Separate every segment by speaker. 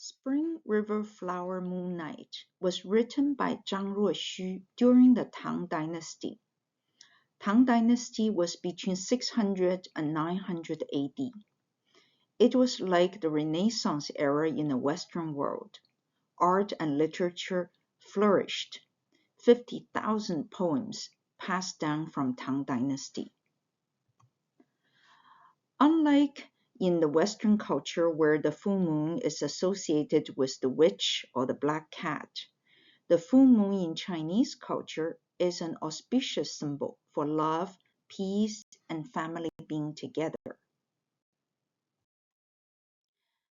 Speaker 1: Spring River Flower Moon Night was written by Zhang Ruoxu during the Tang Dynasty. Tang Dynasty was between 600 and 900 AD. It was like the Renaissance era in the Western world. Art and literature flourished. 50,000 poems passed down from Tang Dynasty. Unlike in the Western culture where the full moon is associated with the witch or the black cat, the full moon in Chinese culture is an auspicious symbol for love, peace, and family being together.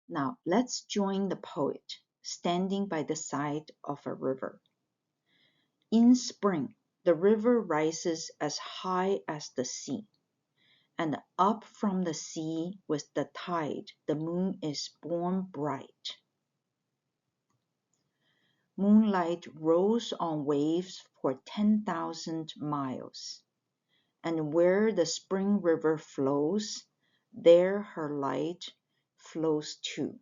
Speaker 1: Now let's join the poet standing by the side of a river. In spring, the river rises as high as the sea. And up from the sea with the tide, the moon is born bright. Moonlight rolls on waves for 10,000 miles, and where the spring river flows, there her light flows too.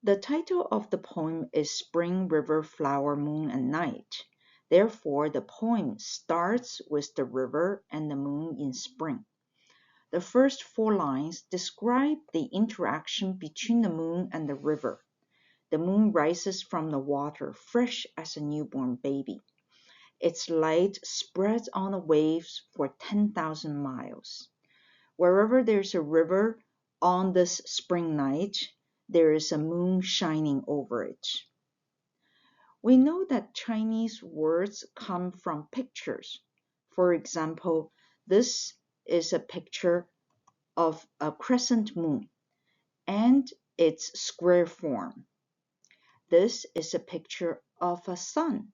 Speaker 1: The title of the poem is Spring River Flower Moon and Night. Therefore, the poem starts with the river and the moon in spring. The first 4 lines describe the interaction between the moon and the river. The moon rises from the water, fresh as a newborn baby. Its light spreads on the waves for 10,000 miles. Wherever there's a river on this spring night, there is a moon shining over it. We know that Chinese words come from pictures. For example, this is a picture of a crescent moon and its square form. This is a picture of a sun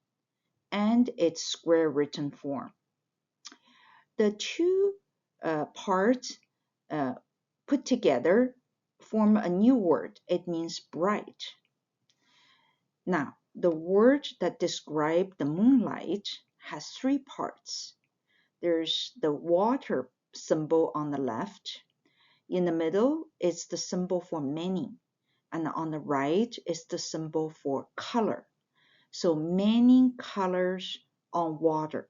Speaker 1: and its square written form. The two parts put together form a new word. It means bright. Now, the word that describes the moonlight has 3 parts. There's the water symbol on the left. In the middle is the symbol for many, and on the right is the symbol for color. So many colors on water.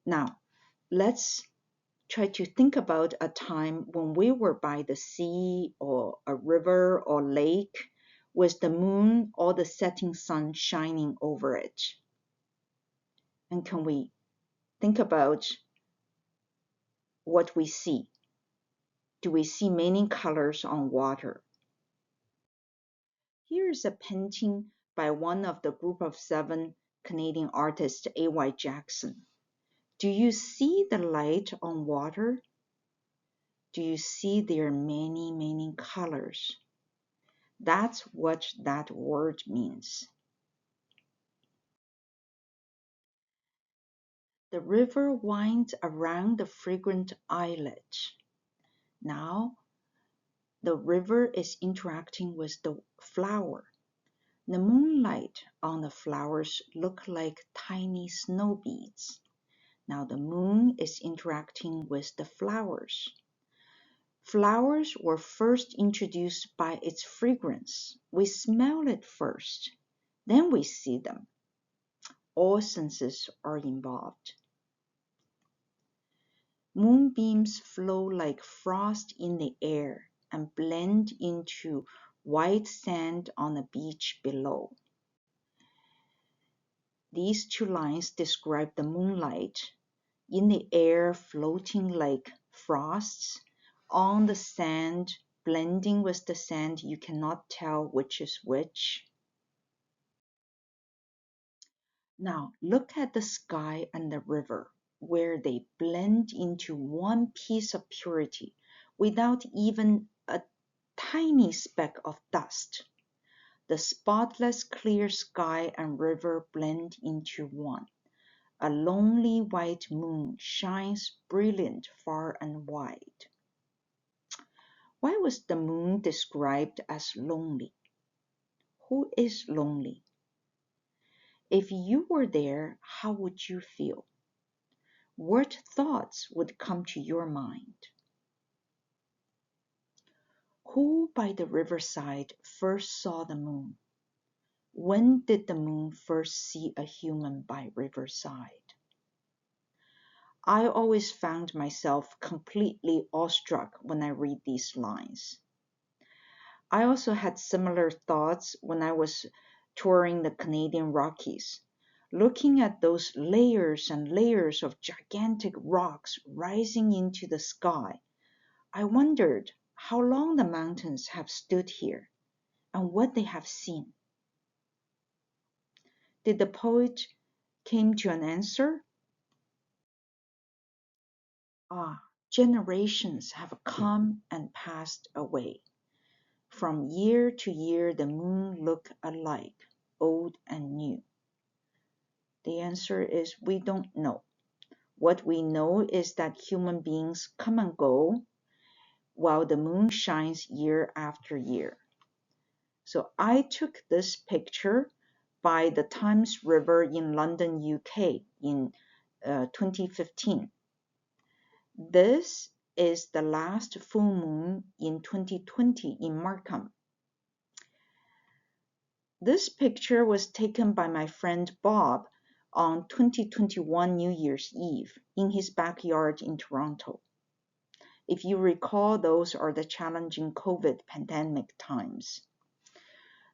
Speaker 1: Now, let's try to think about a time when we were by the sea or a river or lake with the moon or the setting sun shining over it. And can we think about what we see? Do we see many colors on water? Here is a painting by one of the group of 7 Canadian artists, A.Y. Jackson. Do you see the light on water? Do you see there are many, many colors? That's what that word means. The river winds around the fragrant islet. Now, the river is interacting with the flower. The moonlight on the flowers look like tiny snow beads. Now the moon is interacting with the flowers. Flowers were first introduced by its fragrance. We smell it first, then we see them. All senses are involved. Moonbeams flow like frost in the air and blend into white sand on the beach below. These 2 lines describe the moonlight in the air floating like frosts, on the sand, blending with the sand, you cannot tell which is which. Now look at the sky and the river, where they blend into one piece of purity without even a tiny speck of dust. The spotless clear sky and river blend into one. A lonely white moon shines brilliant far and wide. Why was the moon described as lonely? Who is lonely? If you were there, how would you feel? What thoughts would come to your mind? Who by the riverside first saw the moon? When did the moon first see a human by riverside? I always found myself completely awestruck when I read these lines. I also had similar thoughts when I was touring the Canadian Rockies, looking at those layers and layers of gigantic rocks rising into the sky. I wondered how long the mountains have stood here and what they have seen. Did the poet came to an answer? Generations have come and passed away. From year to year the moon look alike, old and new. The answer is we don't know. What we know is that human beings come and go while the moon shines year after year. So I took this picture by the Thames River in London, UK in 2015. This is the last full moon in 2020 in Markham. This picture was taken by my friend Bob on 2021 New Year's Eve in his backyard in Toronto. If you recall, those are the challenging COVID pandemic times.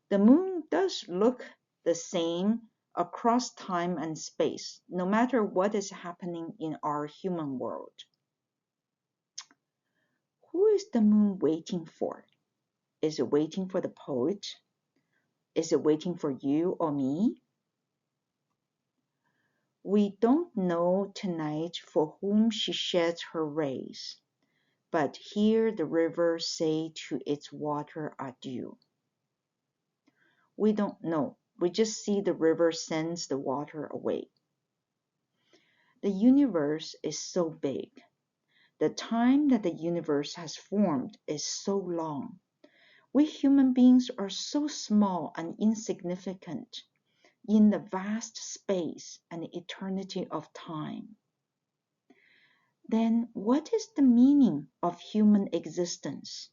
Speaker 1: The moon does look the same across time and space, no matter what is happening in our human world. Who is the moon waiting for? Is it waiting for the poet? Is it waiting for you or me? We don't know tonight for whom she sheds her rays, but hear the river say to its water adieu. We don't know. We just see the river sends the water away. The universe is so big. The time that the universe has formed is so long. We human beings are so small and insignificant in the vast space and eternity of time. Then what is the meaning of human existence?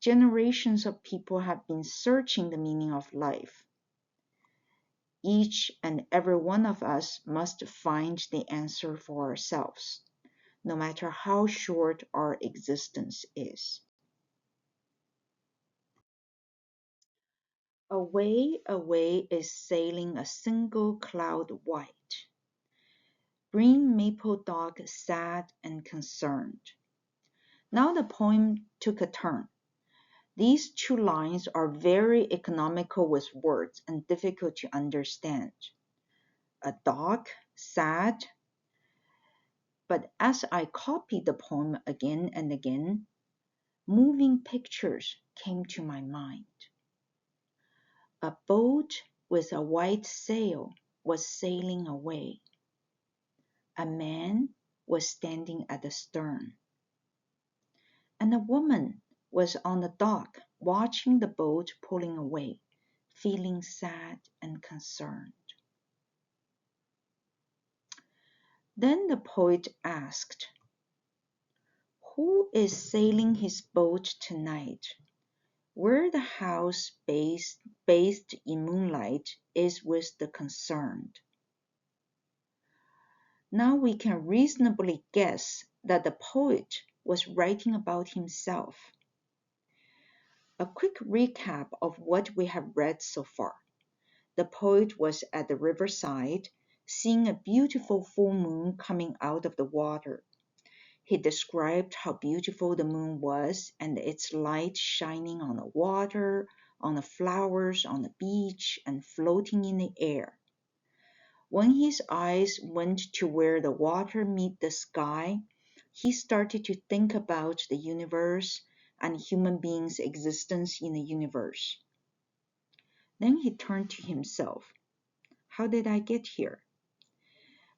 Speaker 1: Generations of people have been searching the meaning of life. Each and every one of us must find the answer for ourselves, no matter how short our existence is. Away, away is sailing a single cloud white. Green maple dog sad and concerned. Now the poem took a turn. These two lines are very economical with words and difficult to understand. A dog, sad. But as I copied the poem again and again, moving pictures came to my mind. A boat with a white sail was sailing away. A man was standing at the stern. And a woman was on the dock watching the boat pulling away, feeling sad and concerned. Then the poet asked, who is sailing his boat tonight, where the house bathed in moonlight is with the concerned? Now we can reasonably guess that the poet was writing about himself. A quick recap of what we have read so far. The poet was at the riverside, seeing a beautiful full moon coming out of the water. He described how beautiful the moon was and its light shining on the water, on the flowers, on the beach, and floating in the air. When his eyes went to where the water met the sky, he started to think about the universe and human beings' existence in the universe. Then he turned to himself. How did I get here?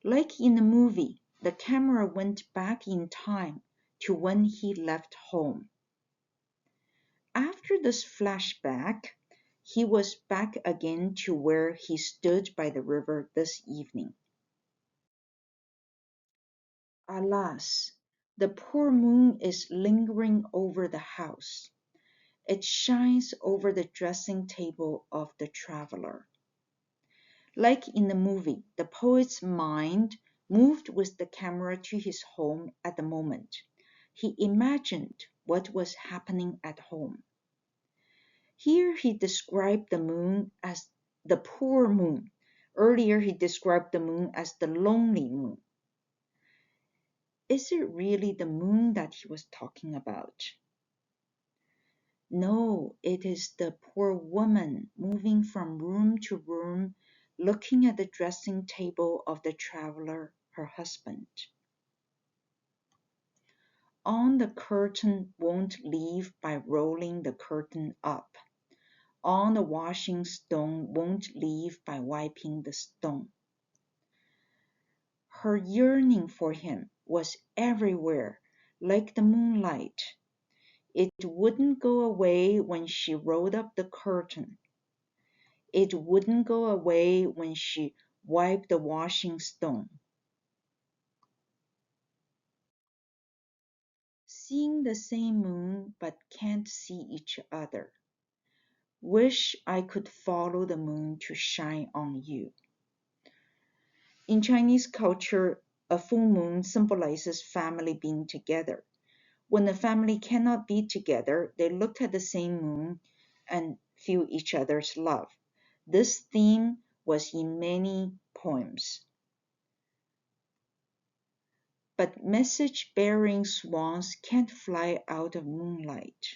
Speaker 1: Like in the movie, the camera went back in time to when he left home. After this flashback, he was back again to where he stood by the river this evening. Alas, The poor moon is lingering over the house. It shines over the dressing table of the traveler. Like in the movie, the poet's mind moved with the camera to his home at the moment. He imagined what was happening at home. Here he described the moon as the poor moon. Earlier he described the moon as the lonely moon. Is it really the moon that he was talking about? No, it is the poor woman moving from room to room, looking at the dressing table of the traveler, her husband. On the curtain won't leave by rolling the curtain up. On the washing stone won't leave by wiping the stone. Her yearning for him was everywhere, like the moonlight. It wouldn't go away when she rolled up the curtain. It wouldn't go away when she wiped the washing stone. Seeing the same moon but can't see each other. Wish I could follow the moon to shine on you. In Chinese culture, a full moon symbolizes family being together. When the family cannot be together, they look at the same moon and feel each other's love. This theme was in many poems. But message-bearing swans can't fly out of moonlight,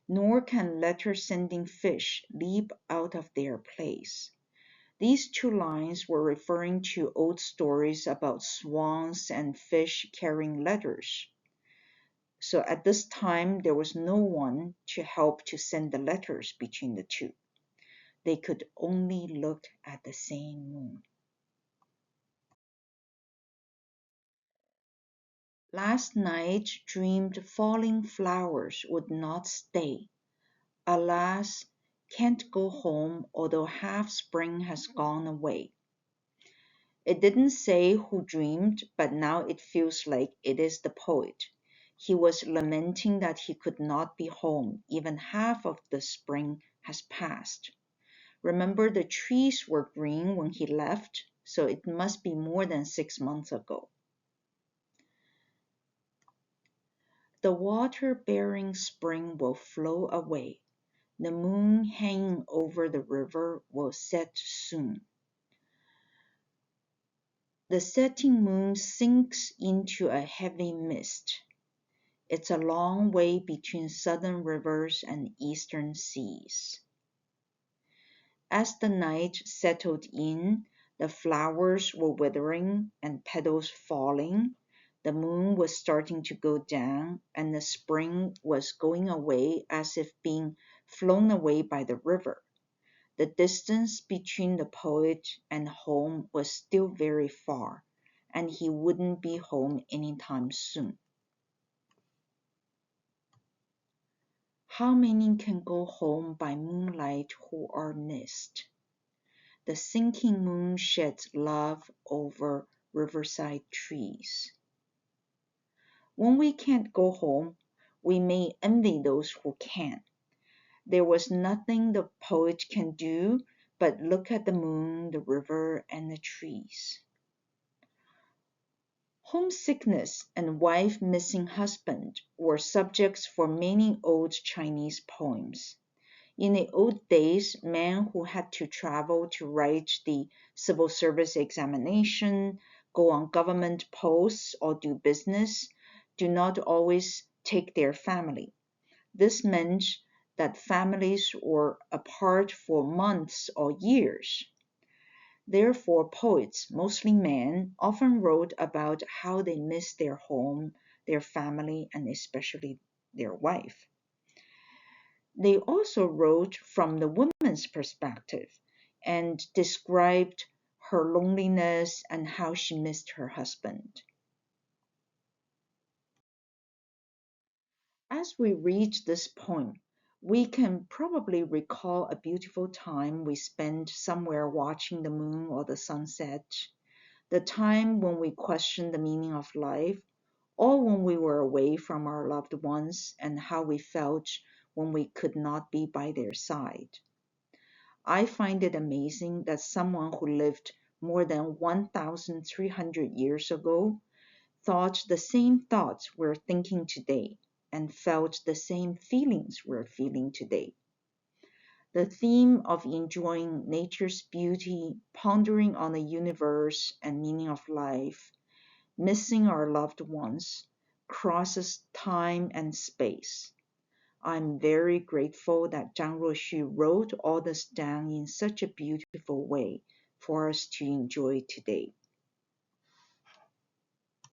Speaker 1: nor can letter-sending fish leap out of their place. These two lines were referring to old stories about swans and fish carrying letters. So at this time, there was no one to help to send the letters between the two. They could only look at the same moon. Last night dreamed falling flowers would not stay. Alas, can't go home although half spring has gone away. It didn't say who dreamed, but now it feels like it is the poet. He was lamenting that he could not be home, even half of the spring has passed. Remember, the trees were green when he left, so it must be more than 6 months ago. The water-bearing spring will flow away. The moon hanging over the river will set soon. The setting moon sinks into a heavy mist. It's a long way between southern rivers and eastern seas. As the night settled in, the flowers were withering and petals falling. The moon was starting to go down, and the spring was going away as if being flown away by the river. The distance between the poet and home was still very far, and he wouldn't be home anytime soon. How many can go home by moonlight who are missed? The sinking moon sheds love over riverside trees. When we can't go home, we may envy those who can. There was nothing the poet can do but look at the moon, the river, and the trees. Homesickness and wife missing husband were subjects for many old Chinese poems. In the old days, men who had to travel to write the civil service examination, go on government posts, or do business, do not always take their family. This meant that families were apart for months or years. Therefore, poets, mostly men, often wrote about how they missed their home, their family, and especially their wife. They also wrote from the woman's perspective and described her loneliness and how she missed her husband. As we read this poem, we can probably recall a beautiful time we spent somewhere watching the moon or the sunset, the time when we questioned the meaning of life, all when we were away from our loved ones and how we felt when we could not be by their side. I find it amazing that someone who lived more than 1,300 years ago thought the same thoughts we're thinking today and felt the same feelings we're feeling today. The theme of enjoying nature's beauty, pondering on the universe and meaning of life, missing our loved ones, crosses time and space. I'm very grateful that Zhang Ruoxu wrote all this down in such a beautiful way for us to enjoy today.